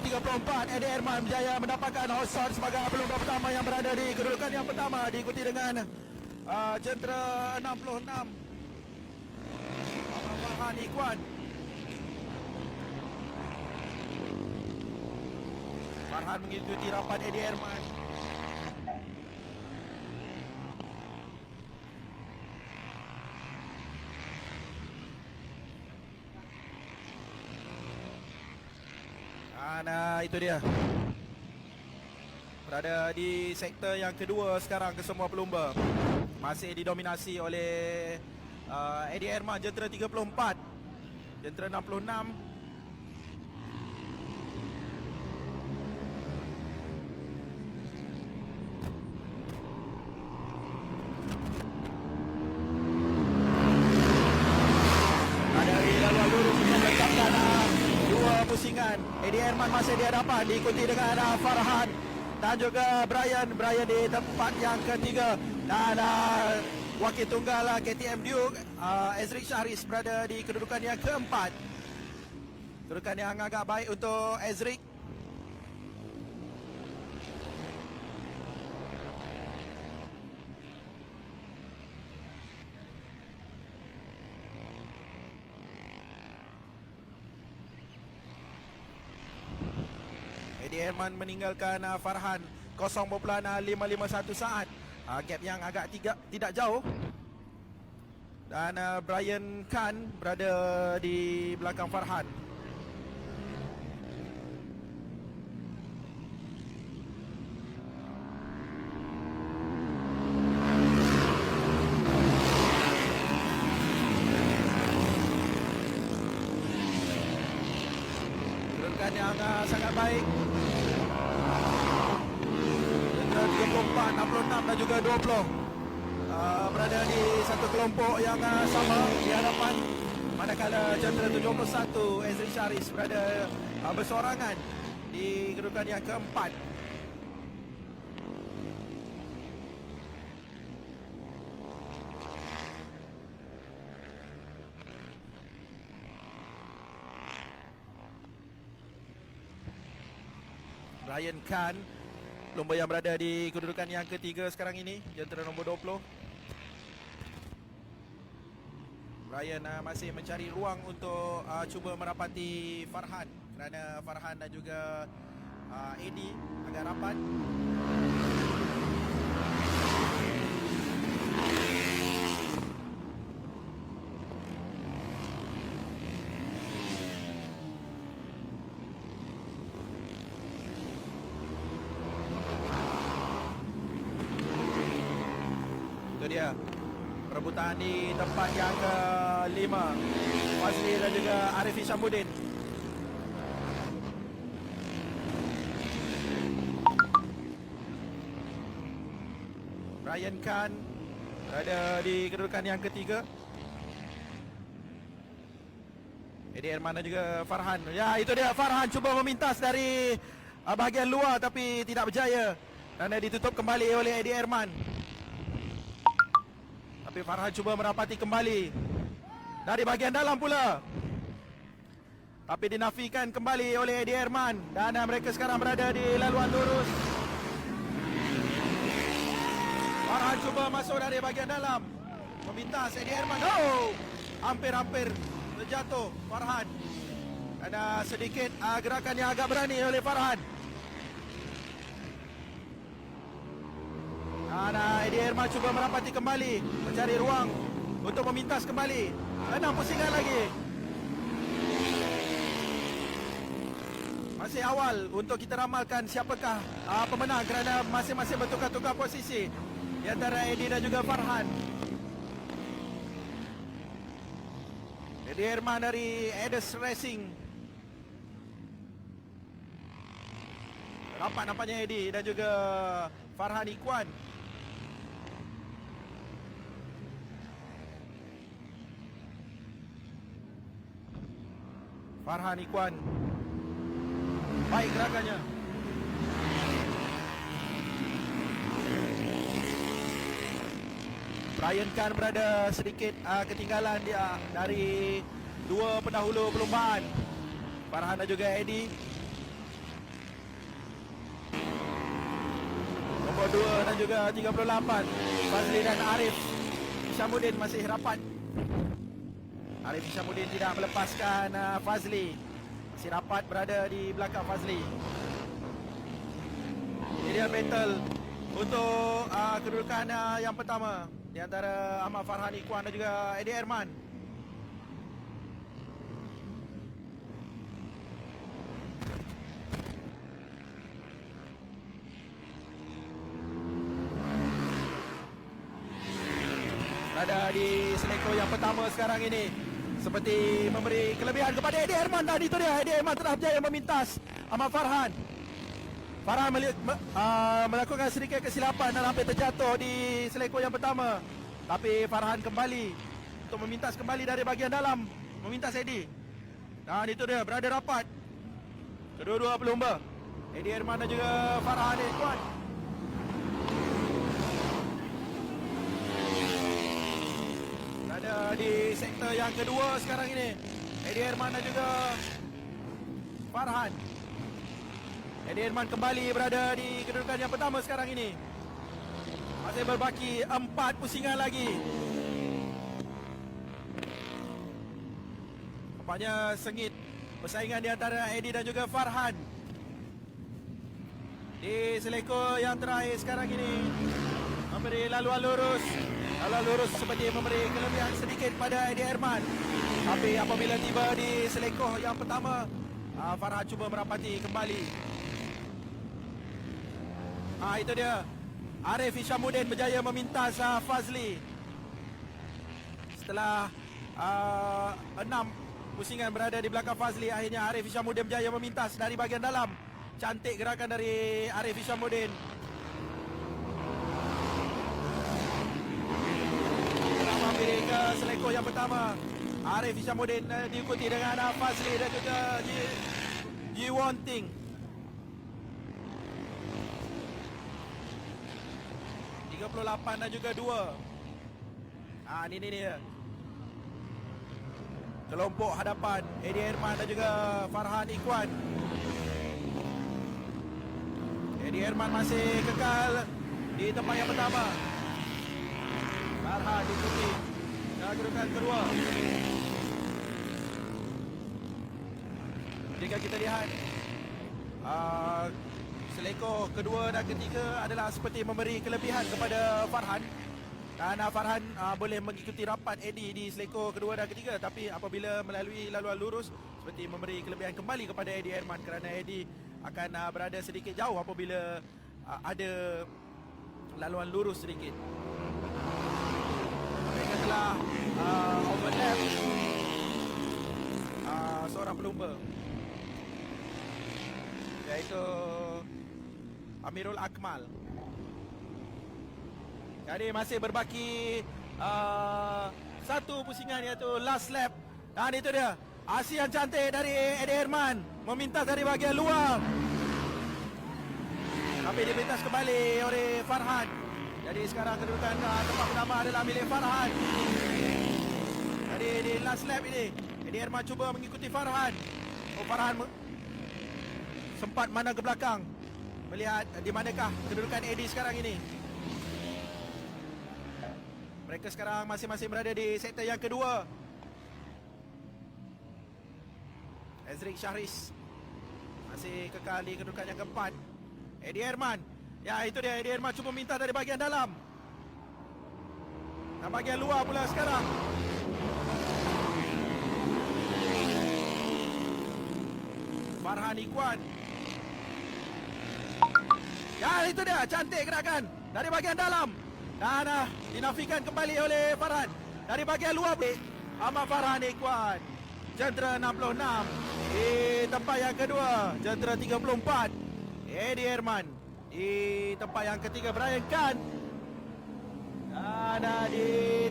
34, Eddie Herman berjaya mendapatkan hot shot sebagai pelumba pertama yang berada di kedudukan yang pertama, diikuti dengan jentera 66 Farhan Ikhwan. Farhan mengikuti rapat Eddie Herman. Dan itu dia, berada di sektor yang kedua sekarang kesemua pelumba. Masih didominasi oleh Eddie Herman, jentera 34, jentera 66. Pusingan. Eddie Herman masih di hadapan, diikuti dengan Farhan dan juga Brian di tempat yang ketiga. Dan wakil tunggal KTM Duke, Ezric Syahris berada di kedudukan yang keempat. Kedudukan yang agak baik untuk Ezric. Eddie Herman meninggalkan Farhan 0.551 saat. Gap yang agak tidak jauh. Dan Brian Khan berada di belakang Farhan. Kedudukan yang sangat baik. 34, 66 dan juga 20 berada di satu kelompok yang sama di hadapan. Manakala jentera 71 Ezric Syahris berada bersorangan di kedudukan yang keempat. Brian Khan, pelumba yang berada di kedudukan yang ketiga sekarang ini, jentera nombor 20. Brian masih mencari ruang untuk cuba merapati Farhan, kerana Farhan dan juga Eddie agak rapat. Dia perebutan di tempat yang ke-5, Fazli dan juga Arif Isyamuddin. Brian Khan berada di kedudukan yang ketiga. Eddie Herman dan juga Farhan. Ya, itu dia, Farhan cuba memintas dari bahagian luar tapi tidak berjaya, kerana ditutup kembali oleh Eddie Herman. Tapi Farhan cuba merapati kembali dari bahagian dalam pula, tapi dinafikan kembali oleh Eddie Herman. Dan mereka sekarang berada di laluan lurus. Farhan cuba masuk dari bahagian dalam, memintas Eddie Herman. Oh, hampir-hampir terjatuh Farhan. Ada sedikit gerakan yang agak berani oleh Farhan. Dan Eddie Herman cuba merapati kembali, mencari ruang untuk memintas kembali. 6 pusingan lagi. Masih awal untuk kita ramalkan siapakah pemenang, kerana masing-masing bertukar-tukar posisi di antara Eddie dan juga Farhan. Eddie Herman dari Edes Racing. Rapat nampaknya Eddie dan juga Farhan Ikhwan. Farhan Ikhwan, baik gerakannya. Brian Khan berada sedikit ketinggalan dia dari dua pendahulu perlombaan, Farhan dan juga Eddie. 32 dan juga 38. Fazli dan Arif Hishamuddin masih rapat. Arif Hishamuddin tidak melepaskan Fazli. Masih rapat berada di belakang Fazli. Ini dia battle untuk kedudukan yang pertama di antara Ahmad Farhan Ikhwan dan juga Eddie Herman. Berada di seleko yang pertama sekarang ini, seperti memberi kelebihan kepada Eddie Herman. Dan itu dia, Eddie Herman telah berjaya memintas Ahmad Farhan. Farhan melakukan sedikit kesilapan dan hampir terjatuh di seleko yang pertama. Tapi Farhan kembali untuk memintas kembali dari bahagian dalam, memintas Eddie. Dan itu dia, berada rapat kedua-dua pelumba, Eddie Herman dan juga Farhan Ikhwan. Berada di sektor yang kedua sekarang ini, Eddie Herman dan juga Farhan. Eddie Herman kembali berada di kedudukan yang pertama sekarang ini. Masih berbaki 4 pusingan lagi. Nampaknya sengit persaingan di antara Eddie dan juga Farhan. Di seleko yang terakhir sekarang ini, memberi laluan lurus. Laluan lurus seperti memberi kelebihan sedikit pada Eddie Herman. Tapi apabila tiba di seleko yang pertama, Farhan cuba merapati kembali. Itu dia, Arif Hishamuddin berjaya memintas Fazli. Setelah 6 pusingan berada di belakang Fazli, akhirnya Arif Hishamuddin berjaya memintas dari bahagian dalam. Cantik gerakan dari Arif Hishamuddin. Mampir ke seleko yang pertama, Arif Hishamuddin diikuti dengan Fazli dan juga Ji Won Ting. 38 dan juga 2. Ini dia, kelompok hadapan Eddie Herman dan juga Farhan Ikhwan. Eddie Herman masih kekal di tempat yang pertama. Farhan diikuti dan kedudukan kedua. Jika kita lihat seleko kedua dan ketiga adalah seperti memberi kelebihan kepada Farhan. Dan Farhan boleh mengikuti rapat Eddie di seleko kedua dan ketiga. Tapi apabila melalui laluan lurus, seperti memberi kelebihan kembali kepada Eddie Herman, kerana Eddie akan berada sedikit jauh apabila ada laluan lurus sedikit. Mereka telah overlap seorang pelumba, iaitu Amirul Akmal. Jadi masih berbaki satu pusingan, iaitu last lap. Dan itu dia, aksi yang cantik dari Eddie Herman, memintas dari bahagian luar, tapi dimintas kembali oleh Farhan. Jadi sekarang kedudukan tempat pertama adalah milik Farhan. Jadi di last lap ini, Eddie Herman cuba mengikuti Farhan. Farhan sempat mandang ke belakang, melihat di manakah kedudukan Eddie sekarang ini. Mereka sekarang masing-masing berada di sektor yang kedua. Ezrik Syahris masih kekal di kedudukan yang keempat. Eddie Herman, ya itu dia, Eddie Herman cuba minta dari bahagian dalam dan bahagian luar pula sekarang. Farhan Ikhwan, ya itu dia, cantik gerakan dari bahagian dalam. Dan dinafikan kembali oleh Farhan dari bahagian luar. Ahmad Farhan Ikhwan, jentera 66 di tempat yang kedua, jentera 34 Eddie Herman di tempat yang ketiga, Brian Khan. Dan di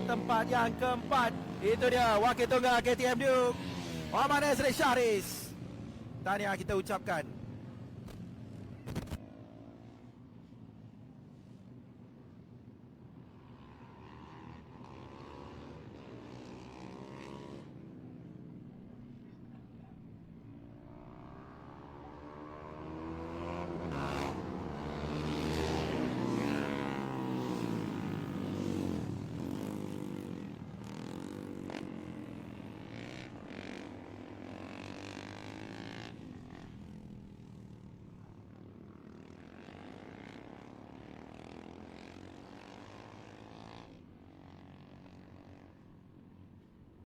tempat yang keempat, itu dia wakil tunggal KTM Duke, Muhammad Ezri Syahris. Tahniah kita ucapkan